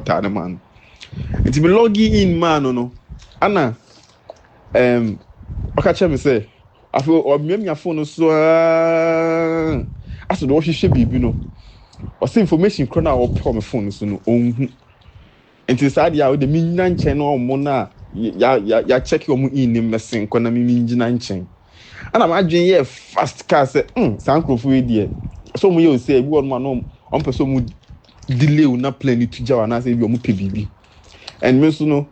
portal no man. Nti me log in man no. Ana okache me say afo omiamia phone so aso do hwehwe bibi no. O say information kro na o pe me phone so no onhu. Nti saa dia o de mi nyina nchen no omo na ya check omo in ni messing ko na mi nyina nchen. Ana ma adwen ye fast car say sankrofo e die. So mo ye o say ebi won ma no on person mu delay una plan to jaw na say bi omo pe bibi. And me so no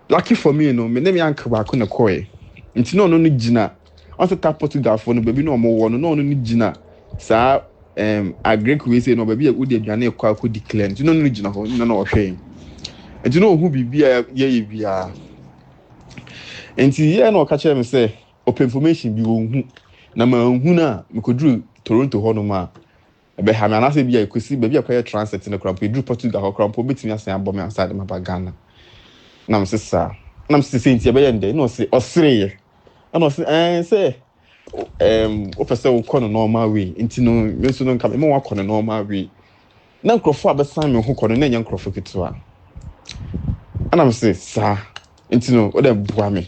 lucky for me no me name yank ba ko na koe. Nti no gina. On se tap Portugal for no baby no omo wo no gina. Sa agree we say no baby e wo de aduane ekwa ko declare. Nti no gina ho no ohwe. Nti no hu bibia ye bia. Nti ye no ka kire me say open information bi wo hu. Na ma hu na me kodru Toronto ho no ma. Ebe ha me anase bia ekosi baby akwa transit na krampo edru Portugal ho krampo betimi asan abom asade ma ba Ghana. Na me sesa. Na me sesa nti ebe ye nde no se osreye. Ana say say o pese wo kono normal way. Nti no me so no nka me wa kono normal way. Na nkrofo abesan me ho kono na nya nkrofo ketewa. Ana me say sa. Nti no o dem bua me.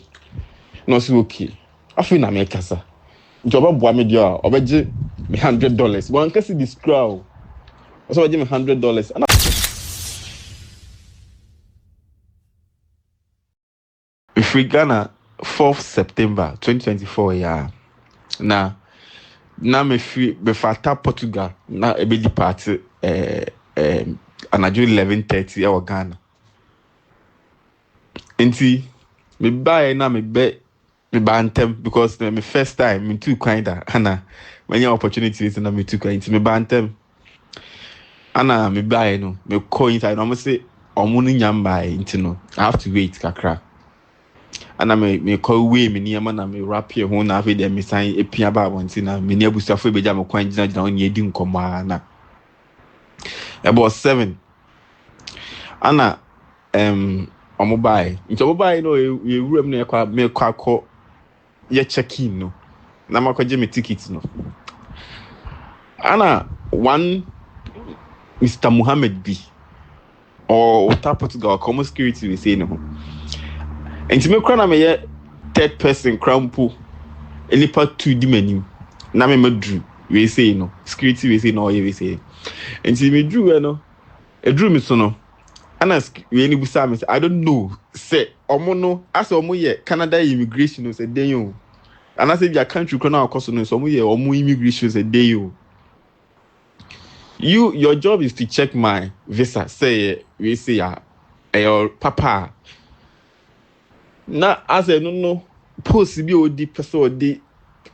No say okay. Afi na me kasa. Nti oba bua me dia obeje me $100. One kasi this crowd. So obeje me $100. Ana if we Ghana 4th September 2024 ya na me free be fata Portugal na ebe di party anajo 11:30 e Ghana. Nti me buy na me bantem because me first time me too kinda ana many opportunities na me too kind me bantem ana me buy no me call inside no say omo no nyamba nti no I have to wait kakra. Ana me call way me niam na me rap here ho na afi dem me sign epia ba wonti na me ni abusuafo beja me kwan gina on ye di nkomo na about 7 ana omo buy no ye wuram na ekwa me kwakọ ye check in no na makwaje me ticket no ana one Mr. Muhammad B or Ota Portugal come security we say no. Enti me kra na me ye third person crampo enipa 2 di manim na me madru we say no security we say no we say enti me dru no edru me so no ana we ni busa me say I don't know say omo no as omo ye Canada immigration no say den yo ana say your country kra na akoso no so omo ye omo immigration say den yo. Your job is to check my visa say we say your papa na as I don't know post bi odi person odi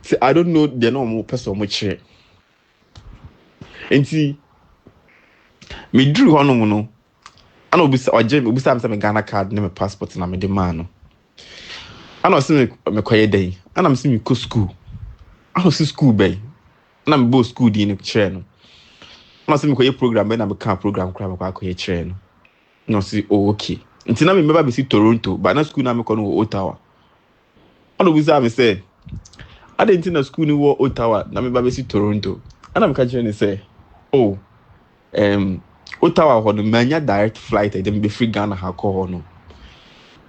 say I don't know the normal person mo chere enti me drew hono mo no ana obisa am say me Ghana card na me passport na me de man no ana say me koye den ana me say me go school ana say school bay na me bo school di ni chere no ana say me koye program bay na me kan program kra me kwa koye chere no no say oh okay. Nti na me member be si Toronto, but na school na me kono Ottawa. Ana obisa me say, I didn't na school ni wo Ottawa, na me ba be si Toronto. Ana me ka kire ni say, oh, Ottawa ho no manya direct flight dem be free Ghana ha ko ho no.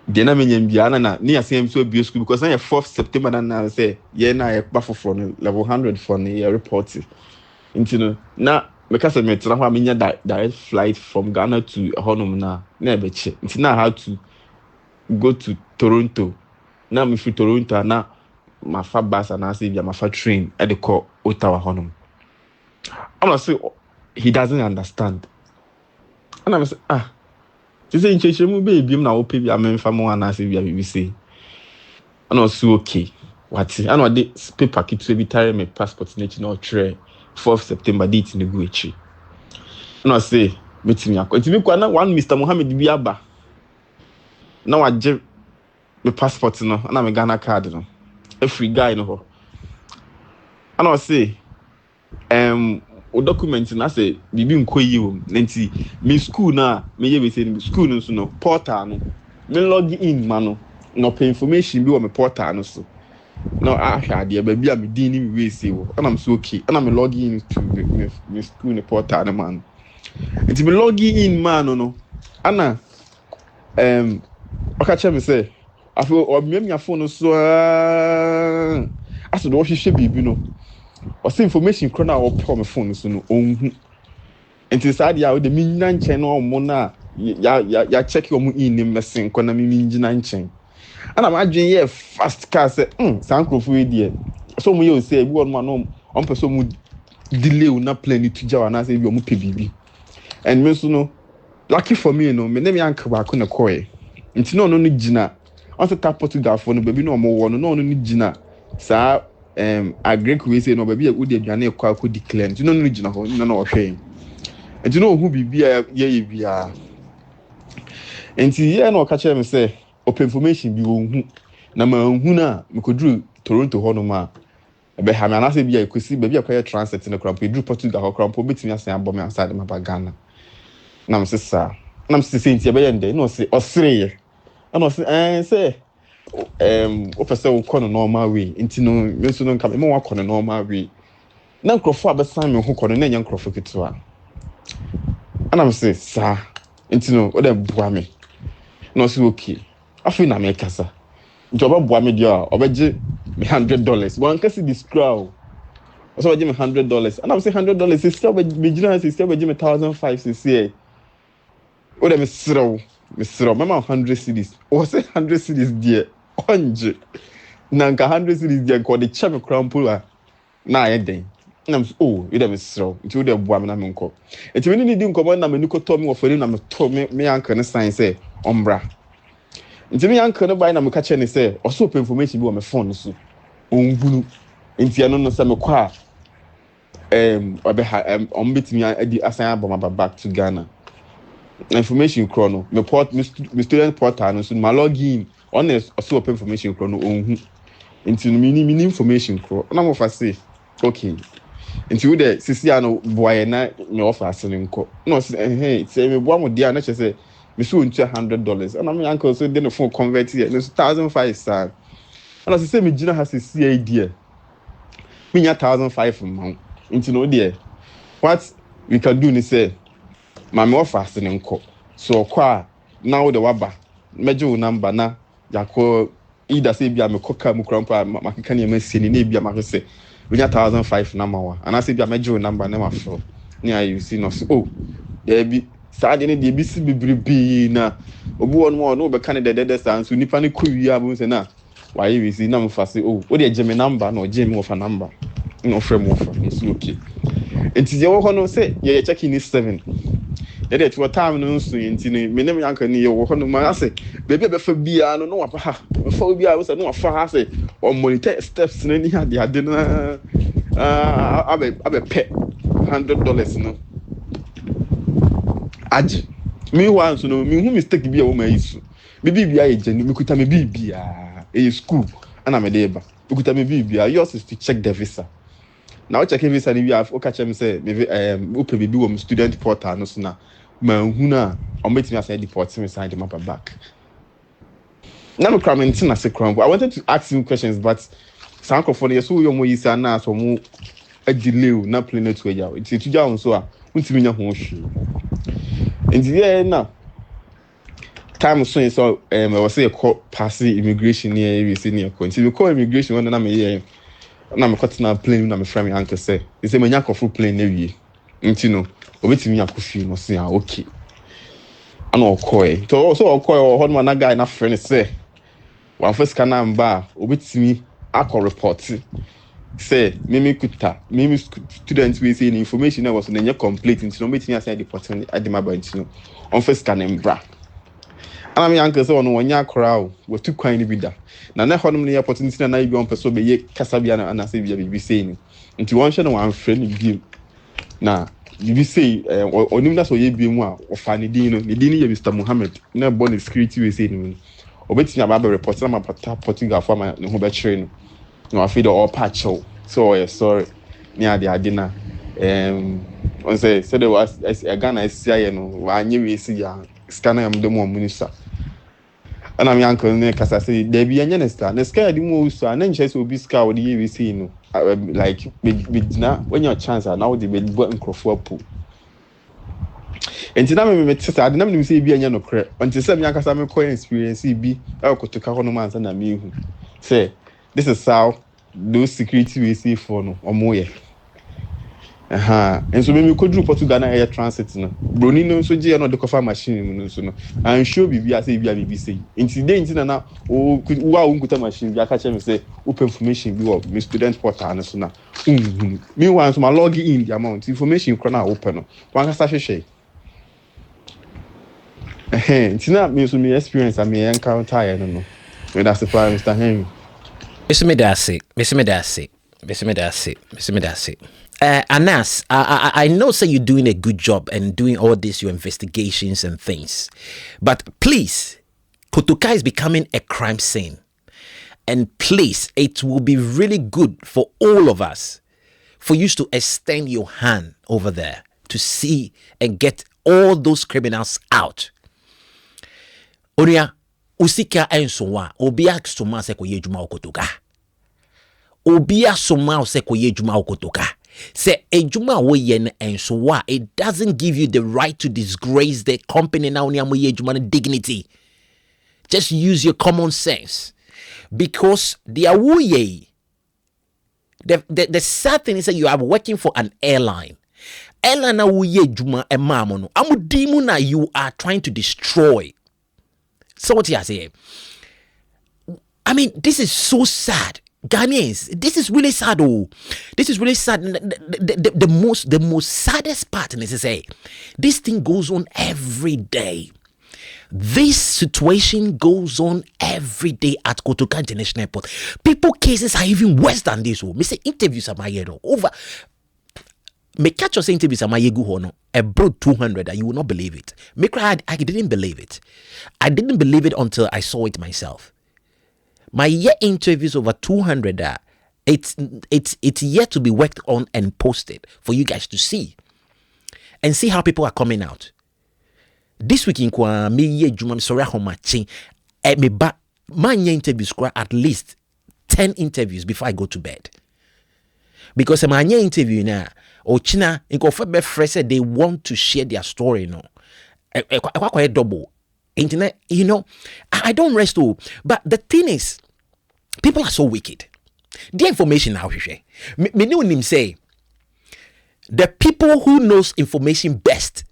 De na me nyam bia na ni asem so bio school because na 4th September na say, ye na ye ba foforo no level 100 for ni report. Nti no na because me tell how many direct flight from Ghana to Honum na be che. Nti na how to go to Toronto. Na me free Toronto na ma fa bus and I say via ma fa train at the call Ottawa Honum. I'm not say he doesn't understand. And I'm say she say ncheche mu baby na wo pe bia me fa mo na say via we say. And also okay. What? I know the paper kit to be tire me passport na tray 4th September date in the Gucci. No say meeting me kwa na one Mr. Mohammed bi aba. Na wa je me passport no na me Ghana card no. A free guy no ho. And I say o document na say bibi nkoyi o. Nti me school na me ye be say school no so no portal no. Me log in ma no pay information bi wo me portal no so. No, I had the baby. I'm dealing with you, and I'm so okay. And I'm logging in to me school in the portal, man. It's me logging in, man. No. ana okache me say afo omiamia phone so aso do hwehwe bibi no o say information kro na wo me phone so no onhu enti saa dia wo de minyina nchen no omo na ya check your mu in messing kona mi minyina nchen ana ma adwen ye fast car say san krofo e die so mu ye o say ebi won ma no on person mu delay na plane to jawa na say bi o mu pe bibi and me so no lucky for me no me name yank ba ko na koe nti no gina on se tap Portugal for no baby no mo wo no gina sa agree we say no baby e wo de aduane ekwa ko declare nti no gina ho no ohwe nti no hu bibia ye bia nti ye no ka chere me say open information bi wo hu na ma hu na me kodru Toronto ho no ma ebe ha me anase bia ekosi baby akwa transit na krampo edru Portugal ho krampo betimi asan abom asade ma ba Ghana na me sesa na me sesa nti ebe ye nde no se osreye ana say say o pese wo kono normal way nti no me so no nka me wa kono normal way na nkrofo abesan me ho kono na nya nkrofo kitwa ana me say sa nti no o de bua me no se okay afi na me kasa nti oba bua me dia obeje me $100 one kasi this crowd so obeje me $100 ana me say $100 is still be gina is still be me 1,500 say o de me srow mama 100 cedis o say 100 cedis there onje na nka 100 cedis there ko de check crampola na ayeden na you dem srow nti o de bua me na me nko enti me ni di nko na me ni ko to me ofori na me to me anka ne sign say ombra nti me anka ne bai na me ka che ne say o so open information bi o me phone so onhunu nti ano no say me kwa obe ha ombetimi adi asan aboma back to Ghana information chrono me student portal no so my login on also open information chrono onhu nti no mini information chrono na mo fa say okay nti wo de sisi ano boy na me offer asene nko no say me boa mo dia na che say me so ntu $100 and me uncle so de no phone convert here no 1,500 sir and say me gina ha sisi idea me nya 1,500 man nti no there what we can do ni say mama offer asene nko so kwa now the waba meje wo number na yakọ either say bia me koka mu krampa makeka ne masini na bia ma say we nya 1,500 na mawa and I say bia meje wo number na ma fro ni ayi see no so there be saade ne de bi si bibribi na obi won mo no be kan de san so nipa ne ko wi abu say na why we see na mo fa say wo de je me number na o je me offer number no offer mo offer so okay enti je wo ho no say ye check in 7 there to time no so enti ne me nem yanka ne ye wo ho no ma ase bebe be fa bia no wa pa ha fa bia wo say no wa fa ha say o monitor steps na ni ade na abe pe $100 no aji me wan so no me hu mistake bia wo ma yisu bibia ye jeni me kuta me bibia e school ana me dey ba me kuta me bibia yours is to check the visa. Now check visa ni we have catch me say open bibi wo student portal no so na ma hu na o metimi aside deport me side map back na me kram ntin na se kram I wanted to ask him questions but sanko for yes wo mo yisa na so mo a delay na plane to ya it to ja on so a untimi nya ho hwe and na time so I was say call pass immigration near we see near ko nti we call immigration when na me here na me kotena plane na me frame uncle say he say me nya kofu plane na wie nti no obetimi akofi no say okay ana okoe to so okoe ho no na guy na friend say one first can number obetimi akọ report say mimi students we say information was na nya complete nti no obetimi assign the report at the mobile nti no on first can mbra ana me uncle say ono wonya akora o watu kwan ni bi da na na honom ne opportunity na bi on person be ye kasa bia na say bia bi say ni nti won hwe no wan friend bi na bi say onim na so ye bi mu a ofa ne din no ne din ye Mr Mohammed na born security we say ni obetini aba report na mapata Portugal for ma ne ho be kire no no afi do all patch so sorry ni ade na on say there was a Ghana SCI no wa anye we see ya scanner am dem mo munisa ana mi uncle ne kasa say there be anya nesta na sky di mo so na nche so obi sky wo dey we see no like be na when your chance na wo dey be bo nkrofo apu Enti na me tete ade na me say bi anya no kre. Until say me akasa me coin experience bi e Kotoka ho no man say na me hu. Say this is how those security we see for no omo ye. And so me kodru Portugal na air transit no. Broni no so je no de kofa machine mu no so no. And show bi say bi say. Enti dey enti na o wa unkuta machine bi aka che me say open information bi me student portal no so na. Me want my log in the amount information kona open no. Wan kasa hwehwe. Tina me so me experience I me encounter here no. Me that's the prime Mr. Henry. Anas, I know say you're doing a good job and doing all this, your investigations and things. But please, Kotoka is becoming a crime scene. And please, it will be really good for all of us for you to extend your hand over there to see and get all those criminals out. Oria, usika ensoa, obia soma se koye juma Kotoka. Obia soma se koye juma Kotoka. Se ejuma wo yen ensoa, it doesn't give you the right to disgrace the company now ni amoye juma dignity. Just use your common sense. Because the awuye, the sad thing is that you are working for an airline. Airline awuye juma emamono. Amudimuna you are trying to destroy. So what you are saying? I mean, this is so sad. Ghanaians, this is really sad. Oh, this is really sad. The most saddest part is to say, this thing goes on every day. This situation goes on every day at Kotoka International Airport. People cases are even worse than this. Me say interviews are my over. Me catch us interviews are my hono. About 200, and you will not believe it. Me cry, I didn't believe it. I didn't believe it until I saw it myself. My year interviews over 200. It's yet to be worked on and posted for you guys to see and see how people are coming out. This week in kwa me ye juma sorry how much me ba my interviews at least 10 interviews before I go to bed. Because my interview na or China in said they want to share their story no. Quite double. Internet, you know, I don't rest all. But the thing is, people are so wicked. The information now, me know him say the people who knows information best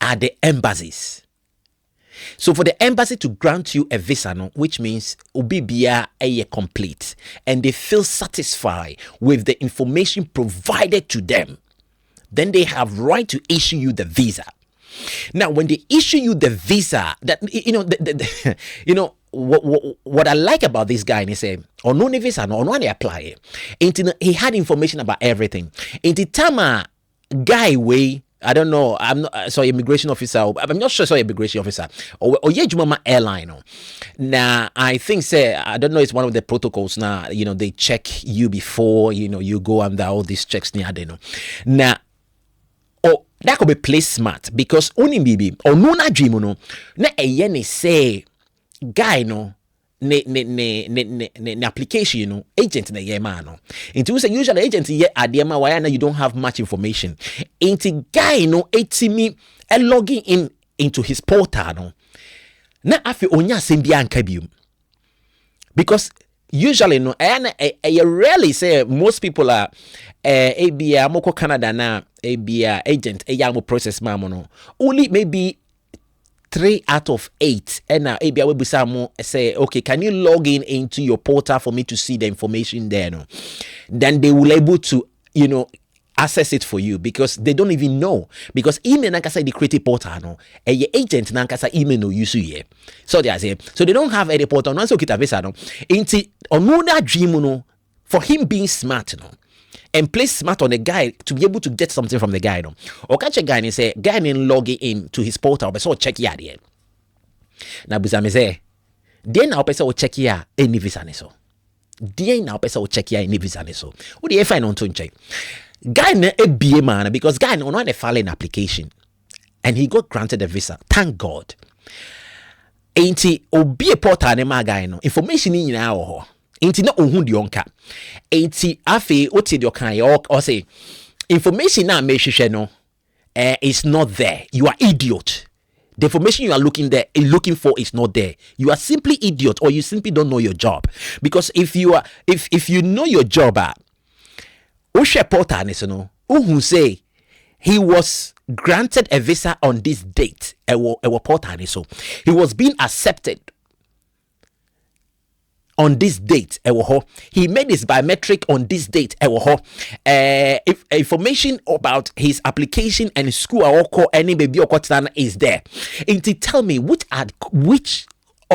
are the embassies. So for the embassy to grant you a visa, no, which means ubibia a complete, and they feel satisfied with the information provided to them, then they have right to issue you the visa. Now, when they issue you the visa, that you know, you know what I like about this guy, and he say, "Oh no, visa, no, no, they apply it." He had information about everything. In the time, guy way. I don't know. I'm not sorry, immigration officer. I'm not sure. Sorry, immigration officer. Or Jumama airline. Now, I think say I don't know. It's one of the protocols. Now, you know they check you before you know you go under all these checks. Near they know. Now, oh that could be place smart because only baby or no na dream no. Na yene say guy no. Ne application, you know, agent na yema no. Into say usually agent ye adema why na you don't have much information. Into guy no etimi e logging in into his portal no. Na afi onya sembia ankabium. Because usually no I rarely say most people are ABA moko Canada na ABA agent yamo process mamo no. Only maybe 3 out of 8 and now say okay, can you log in into your portal for me to see the information there no? Then they will able to you know access it for you because they don't even know because email nankasa the creative portal no your agent nankasa email no use here so they are saying so they don't have any portal no so kita visa no inti onuda dream no for him being smart no and play smart on the guy to be able to get something from the guy. No, or catch a guy and say, guy and log in to his portal, but so check ya there. Now, Bizame say, then now person will check ya any visa so. Then now person will check ya any visa so. What do you find on to check? Guy na a BA man because guy no one file an application and he got granted a visa. Thank God. Ain't he obi a portal ne ma guy no information in now. Ain't na ohun di onka ain't afi oti di okan or say information na me hwehwe no is not there, you are idiot. The information you are looking for is not there. You are simply idiot, or you simply don't know your job. Because if you know your job, who say he was granted a visa on this date, he was being accepted on this date, he made his biometric on this date, if information about his application and school or any baby or is there. And to tell me which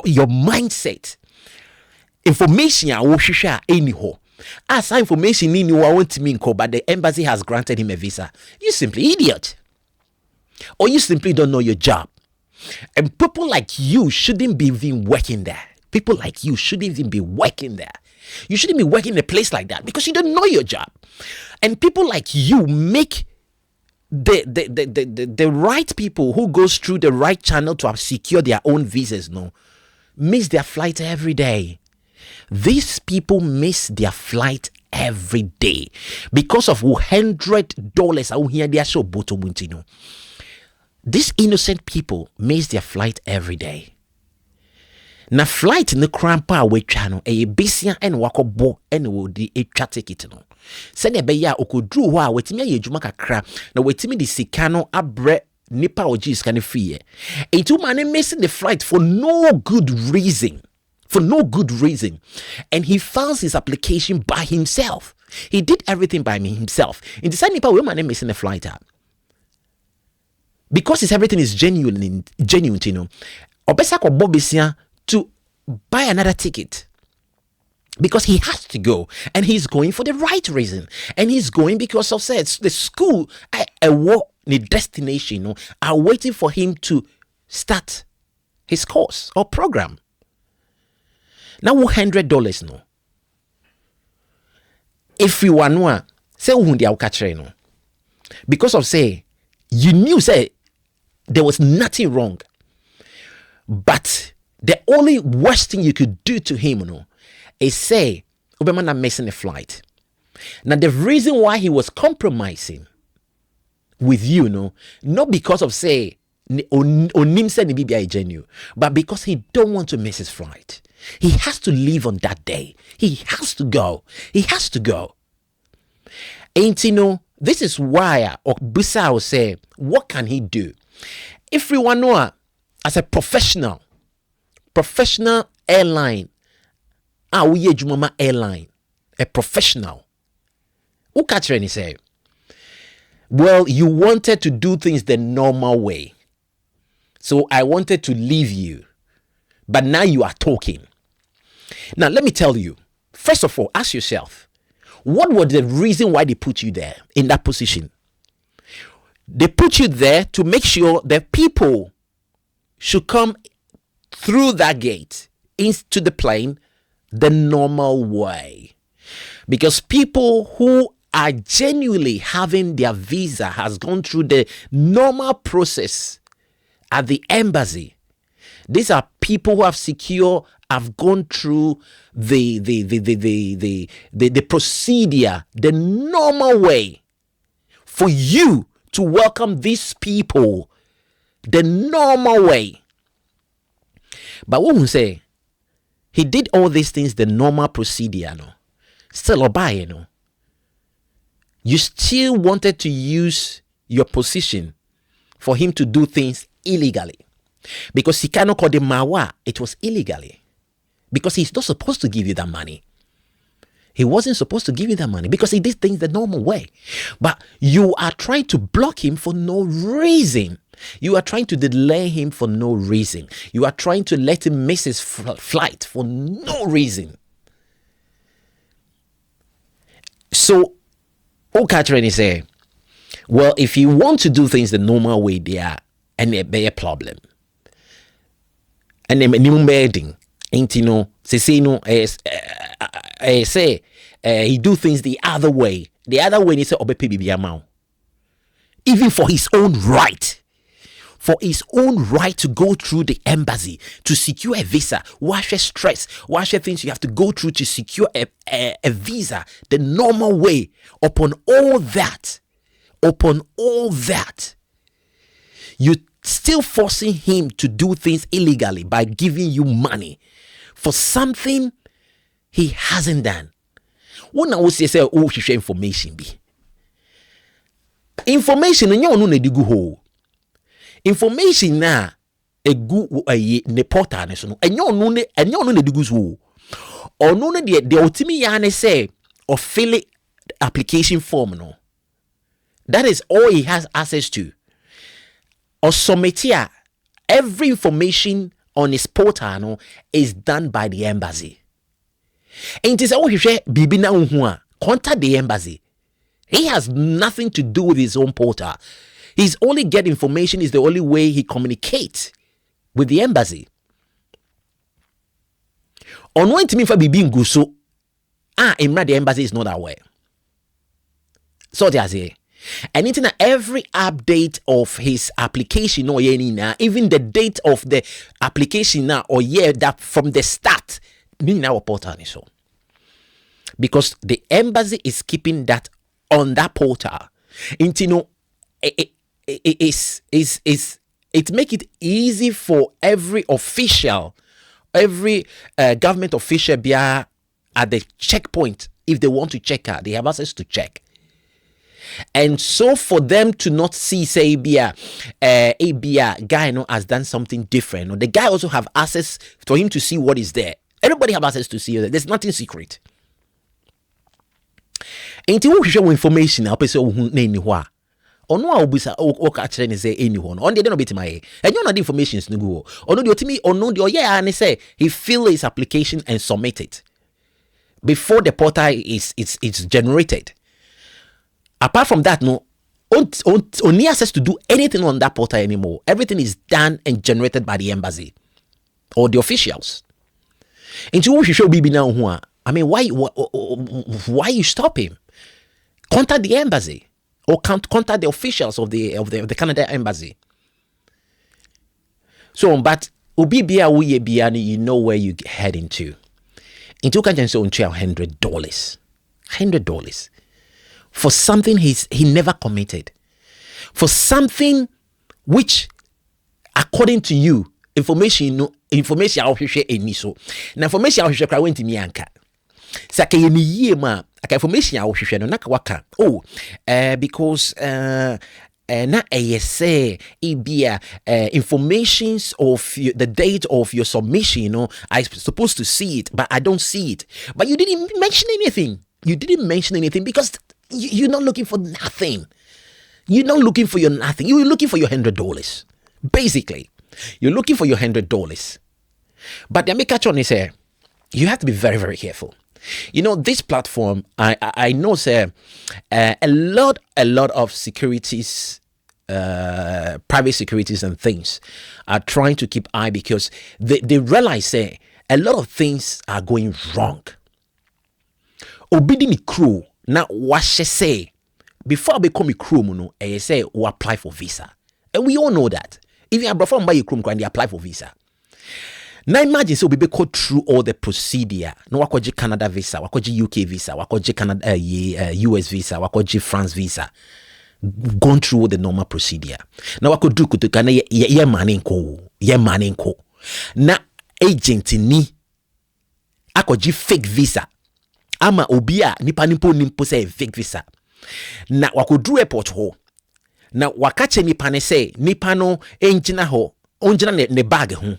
your mindset information I will share anyhow. As information in you want to mean, but the embassy has granted him a visa. You simply idiot, or you simply don't know your job. And people like you shouldn't be even working there. People like you shouldn't even be working there. You shouldn't be working in a place like that because you don't know your job. And people like you make the right people who goes through the right channel to have secure their own visas, miss their flight every day. These people miss their flight every day because of $100 out here. They are so bottom. These innocent people miss their flight every day. Na flight ne crampa we channel e besia en wakobo en wo di etwa ticket no se ne be ya okodru ho a wetimi aye adwuma kakra na wetimi di sika no abre nipa oji sika ne fie etu man missing the flight for no good reason, and he files his application by himself. He did everything by himself. In the same nipa we man missing the flight because everything is genuine, obesa ko bobesia to buy another ticket because he has to go, and he's going for the right reason, and he's going because of the school the destination are waiting for him to start his course or program. Now $100 if you want say because of you knew there was nothing wrong, but the only worst thing you could do to him is say Obama missing a flight. Now the reason why he was compromising with you not because of onim say ni BBI genuine, but because he don't want to miss his flight. He has to leave on that day. He has to go. And this is why Bisa will say, what can he do? If we want to know as a professional airline, we Jumama airline, a professional. Who catch any say? Well, you wanted to do things the normal way, so I wanted to leave you, but now you are talking. Now let me tell you. First of all, ask yourself, what was the reason why they put you there in that position? They put you there to make sure that people should come through that gate into the plane the normal way, because people who are genuinely having their visa has gone through the normal process at the embassy. These are people who have gone through the procedure the normal way. For you to welcome these people the normal way. But what we say, he did all these things the normal procedure, still obey, you still wanted to use your position for him to do things illegally, because he cannot call the mawa. It was illegally, because he's not supposed to give you that money. He wasn't supposed to give you that money because he did things the normal way. But you are trying to block him for no reason. You are trying to delay him for no reason. You are trying to let him miss his flight for no reason. So, Catherine say, well, if you want to do things the normal way, there and there be a problem. And then minimum bedding, ain't say he do things the other way. The other way, he say obe amount, even for his own right. For his own right to go through the embassy to secure a visa. Wash stress, wash things you have to go through to secure a visa the normal way. Upon all that, You still forcing him to do things illegally by giving you money for something he hasn't done. When I will say, oh, she share information be. Information no no na digu ho. Information na egu ne portal ne so no. Enyo no na digu so. Ono no de ultimate ya ne say or fill it application form no. That is all he has access to. Or submit here, every information on his portal no, is done by the embassy. And it is all he share bibi na unhua. Contact the embassy. He has nothing to do with his own portal. He's only get information is the only way he communicates with the embassy. On when to me for bibi nguso, imra the embassy is not aware. So they say. And it's every update of his application or even the date of the application now or year that from the start, now portal so. Because the embassy is keeping that on that portal. And it make it easy for every official, every government official be at the checkpoint. If they want to check out, they have access to check. And so for them to not see, say, a guy has done something different, or the guy also have access for him to see what is there. Everybody have access to see it. There's nothing secret. And to show information, I'll say, or no, I'll be say anyone. On the bit my and you know the information is no go. Or no, the or no, and say he fill his application and submit it before the portal is generated. Apart from that, no, only access to do anything on that portal anymore. Everything is done and generated by the embassy or the officials. And you should be now. I mean, why you stop him? Contact the embassy or contact the officials of the Canada embassy. So, but you know where you heading to. Into can just own $100. For something he never committed, for something which, according to you, information I share any so. Now information I share went to me anka. Saka yemi ye ma. Aka information I share no nakawaka. Oh, because na say informations of the date of your submission. I'm supposed to see it, but I don't see it. But you didn't mention anything. You didn't mention anything because. You're not looking for nothing. You're not looking for your nothing. You're looking for your $100. Basically, you're looking for your $100. But the make catch on is you have to be very, very careful. This platform, I know, sir, a lot of securities, private securities and things are trying to keep eye because they realize, a lot of things are going wrong. Obidini crew. Now, what she say before I become a crew, I say we apply for visa, and we all know that. If you are from by your crew, they apply for visa. Now imagine so we go through all the procedure. No, wakoji Canada visa, wakoji UK visa, wakoji Canada US visa, wakoji France visa. Gone through all the normal procedure. Now wako do Kotoka na ye maninko. Na agent ni akoji fake visa. Ama obia nipa nimpo say fake visa. Na wakodru airport ho. Na wakache nipa ne say nipa no engina ho. Onjina ne bag ho.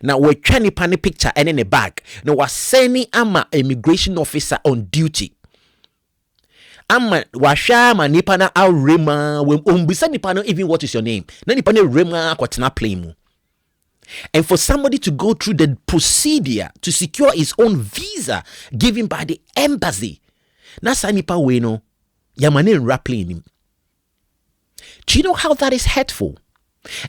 Na wetwa nipa ne picture ene ne bag. Na waseni ama immigration officer on duty. Ama washama nipa na awrema umbisa nipa no even what is your name. Na nipa ne rema kwatena plane mu. And for somebody to go through the procedure to secure his own visa given by the embassy, nasa nipa we no yamane rappling him. Do you know how that is hurtful?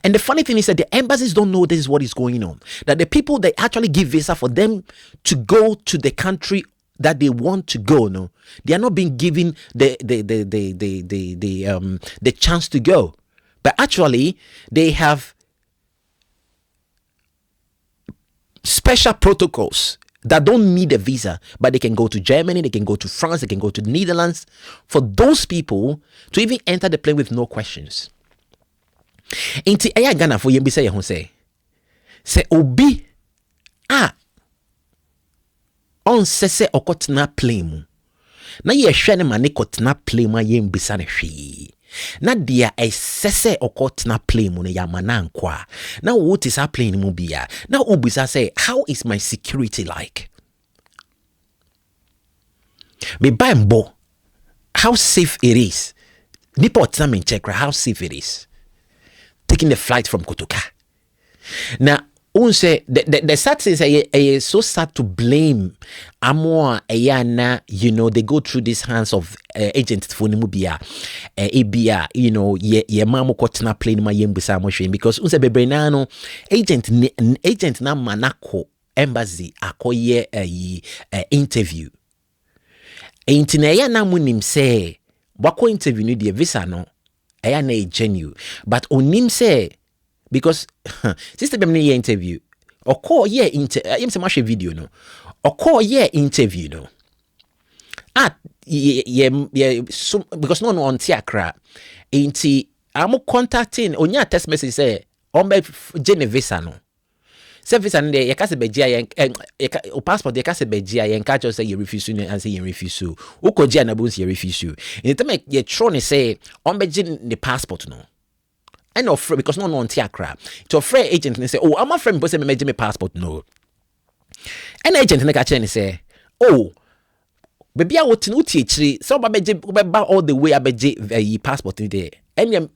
And the funny thing is that the embassies don't know this is what is going on. That the people they actually give visa for them to go to the country that they want to go, no, they are not being given the chance to go. But actually, they have special protocols that don't need a visa, but they can go to Germany, they can go to France, they can go to the Netherlands for those people to even enter the plane with no questions. Inti eya Ghana for yembi say ho say obi on sese okotena plane mu na ye hwe ne mane kotena plane mu yembi sa ne hwe na dia sese okotena plane mu ne yamana nkwa na wo ti sa plane mu bia na obisa say how is my security like me bambo how safe it is nipa otena me check how safe it is taking the flight from Kotoka. Now, say the sad thing is so sad to blame Amor Ayana, you know, they go through these hands of agents for Nimubia, ABA, you know, ye mamu kotna plane my yembisa motion because unse bebrenano agent na manako embassy akoye interview. Ain't na na munim say wako interview ni the visa no. I na genuine, but onim say because sister bem ne interview or call ye video no or call ye interview no so because no on tiakra ain't I'm contacting onya text message say on be Genevisa no service and the yakase begia o passport the yakase begia yen catch say you refuse and say you refuse so ukogia na bonus you refuse you in the time you try say on be the passport no and of because no on tiakra to a free agent and say oh I'm a friend but say me me passport no an agent na catch and say oh baby I want to uti so ba all the way abeje passport there and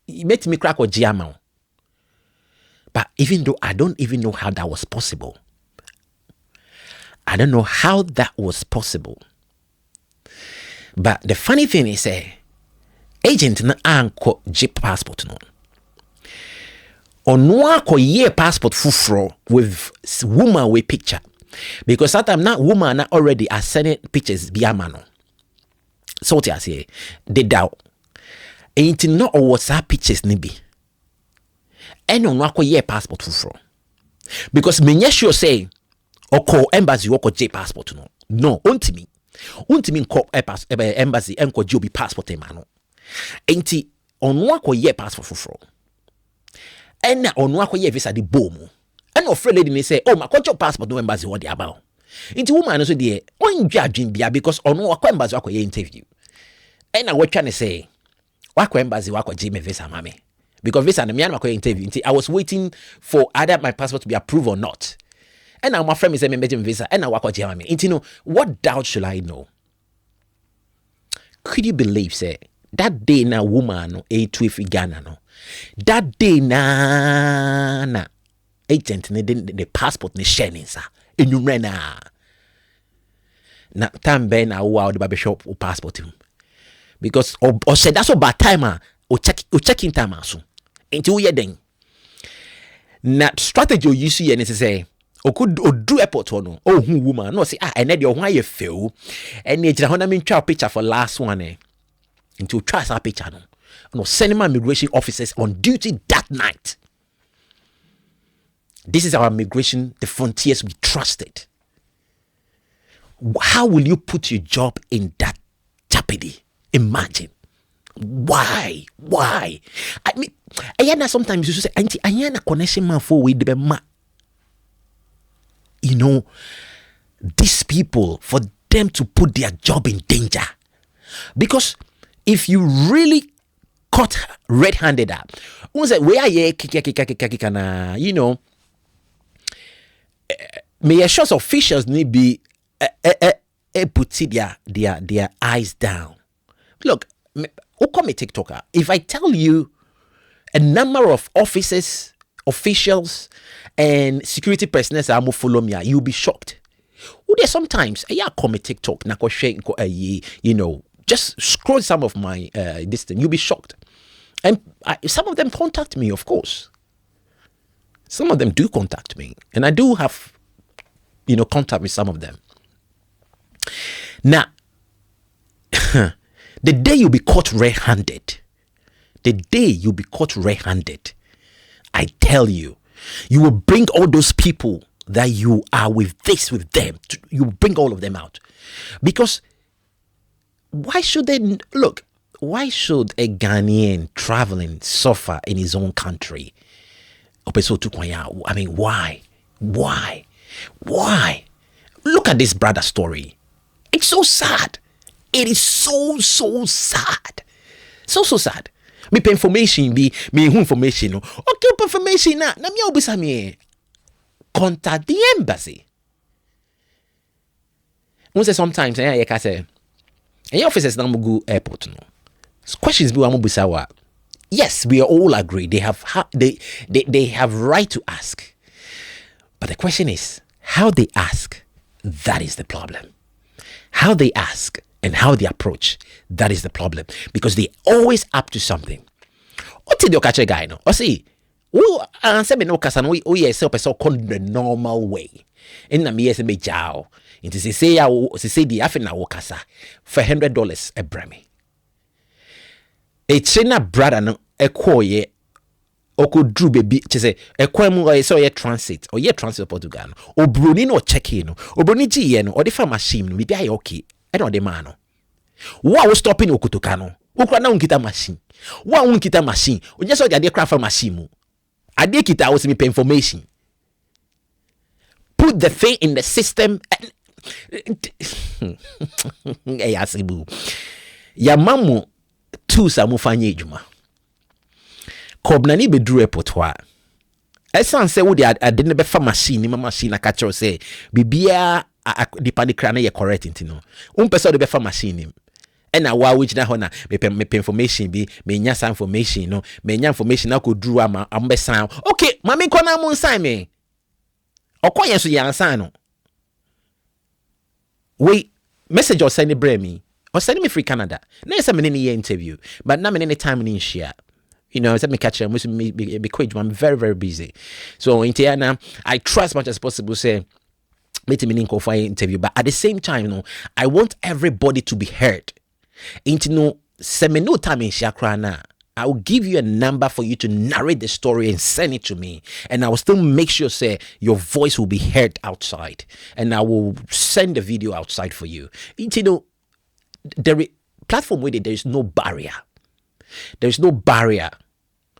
you make me crack or giama. But even though I don't even know how that was possible, I don't know how that was possible. But the funny thing is, agent na anko Jeep passport no. Onwa ko ye passport fufro with woman with picture, because that time that woman na already are sending pictures biama no. So what I say, they doubt. Ain't no WhatsApp pictures ni bi. Eno no akoye passport fufro because menye sure say oko embassy woko J passport no untimi nko embassy enko J passport e ma no enti onu akoye passport fufro ena onu akoye visa di bomu ena ofre lady ni say oh makojo passport no embassy what dey about enti woman no so dey onju adwin bia because onu akọ embassy akoye interview ena wotwa ne say wako embassy wako J me visa mame. Because visa and me and my interview, I was waiting for either my passport to be approved or not. And now my friend is saying me visa, and now what you know, what doubt should I know? Could you believe, say that day na woman no A2 Ghana no, that day na agent ne the passport ne sharing sa, enyumrena. Na time ben na wow the barber shop o passport him because or said that's about time o checking time aso. Into ye den na strategy you see and say o could do airport no oh woman no say and then why you fail and you just want me try picture for last one into try that picture no send my immigration officers on duty that night. This is our immigration, the frontiers we trusted. How will you put your job in that jeopardy? Imagine. Why? I mean, I sometimes you say, "Auntie, I am a connection man for with the ma." You know, these people for them to put their job in danger, because if you really caught red-handed up, where you know, may assure officials need be put their eyes down. Look. Who call me TikToker? If I tell you a number of officers, officials, and security personnel that will follow me, you'll be shocked. Well, there's sometimes I call me TikTok, you know, just scroll some of my this thing, you'll be shocked. And some of them contact me, of course. Some of them do contact me, and I do have, you know, contact with some of them. Now. The day you'll be caught red-handed, I tell you, you will bring all those people that you are with them. You bring all of them out. Because why should they look? why should a Ghanaian traveling suffer in his own country? I mean, why? Look at this brother story. It's so sad. It is so sad. So sad. Me pay information be me who information no. Okay, information na me obisa me. Contact the embassy. We say sometimes you can say officers na go airport no. Questions be wa busa wa. Yes, we all agree they have right to ask. But the question is how they ask. That is the problem. How they ask and how they approach, that is the problem. Because they always up to something. What did you catch a guy no? Or see, who answer me no kasan we yourself a so called the normal way. In na me me jao. Into say the afina wokasa for $100 a bremi. A China brother no ekoye oko drew baby say ekwemu or so ye transit or ye transit Portugal o bruni no check in o bruni ji no or the farm machine no be aye okay e no the man no wo stopping Kotoka no ukra na unkita machine wo unkita machine o just so the craft machine mu ade kita wo se me pay information put the thing in the system eh asibu ya mamu tu samufanye ejuma Kobnani be drew airport wa. Esan say wo de ade ne be fa machine ni machine na catch say bibia di panikra na ye correct ntino. Person de be fa machine e na wa which na ho na me information bi me nya some information no me nya information na ko drew am be san. Okay, mama ko na mo nsan me. Okoyen so ye ansan no. We message or send me or send me free Canada. Na say me ni interview, but na me any time ni share. You know, let me catch them. I'm very, very busy. So in Tiana, I try as much as possible say meet me for interview. But at the same time, you know, I want everybody to be heard. Into no semino time in Shakrana. I will give you a number for you to narrate the story and send it to me. And I will still make sure say your voice will be heard outside. And I will send the video outside for you. Into no platform with it, there is no barrier. There is no barrier.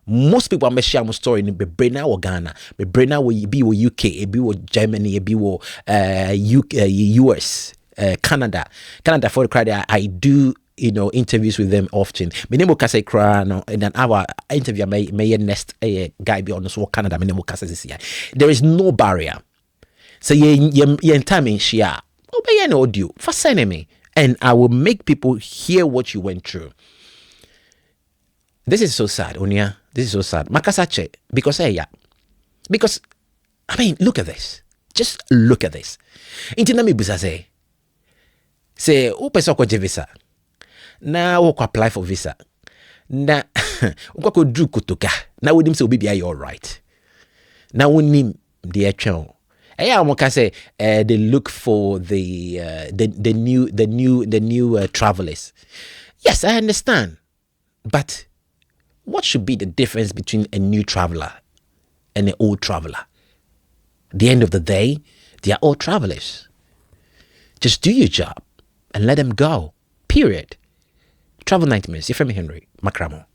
Most people are share my story in Bebrena or Ghana. Bebrena will be UK, be Germany, be US, Canada. Canada for the crowd. I do interviews with them often. My name is Kase in an hour interview. May next guy be on the so Canada. My name is There is no barrier. So you time in share. Oh, but you audio for sending me, and I will make people hear what you went through. This is so sad, Onya. This is so sad. Makasache, because because I mean, look at this. Just look at this. Intinami busa say, pesa ko visa. Na wo apply for visa. Na ko do Kotoka. Na wo dim say obi be all right. Na wo nim the etwa. Say they look for the new travelers. Yes, I understand, but what should be the difference between a new traveler and an old traveler? At the end of the day, they are all travelers. Just do your job and let them go. Period. Travel Nightmares. You're from Henry Macramo.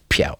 Piao.